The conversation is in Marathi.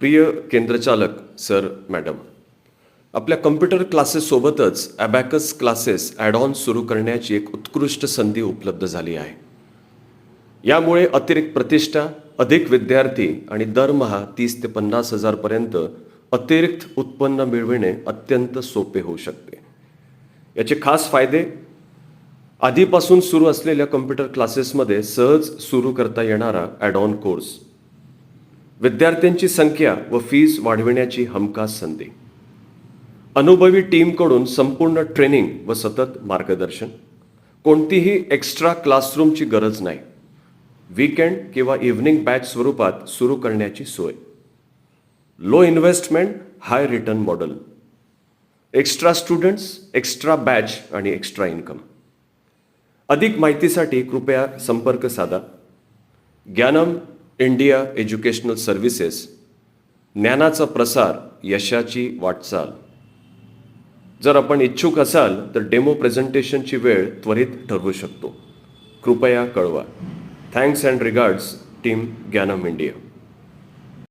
प्रिय केंद्रचालक सर मॅडम, आपल्या कम्प्युटर क्लासेससोबतच ॲबॅकस क्लासेस ॲड ऑन सुरू करण्याची एक उत्कृष्ट संधी उपलब्ध झाली आहे. यामुळे अतिरिक्त प्रतिष्ठा, अधिक विद्यार्थी आणि दरमहा 30 ते 50 हजारपर्यंत अतिरिक्त उत्पन्न मिळविणे अत्यंत सोपे होऊ शकते. याचे खास फायदे: आधीपासून सुरू असलेल्या कम्प्युटर क्लासेसमध्ये सहज सुरू करता येणारा ॲड ऑन कोर्स, विद्यार्थ्यांची संख्या व फीस वाढविण्याची हमखास संधी, अनुभवी टीमकडून संपूर्ण ट्रेनिंग व सतत मार्गदर्शन, कोणतीही एक्स्ट्रा क्लासरूमची गरज नाही, वीकेंड किंवा इव्हनिंग बॅच स्वरूपात सुरू करण्याची सोय, low investment high return model, extra students, extra batch आणि एक्स्ट्रा इन्कम. अधिक माहितीसाठी कृपया संपर्क साधा. ज्ञानम इंडिया एज्युकेशनल सर्व्हिसेस, ज्ञानाचा प्रसार, यशाची वाटचाल. जर आपण इच्छुक असाल तर डेमो प्रेझेंटेशनची वेळ त्वरित ठरवू शकतो. कृपया कळवा. थँक्स अँड रिगार्ड्स, टीम ज्ञानम इंडिया.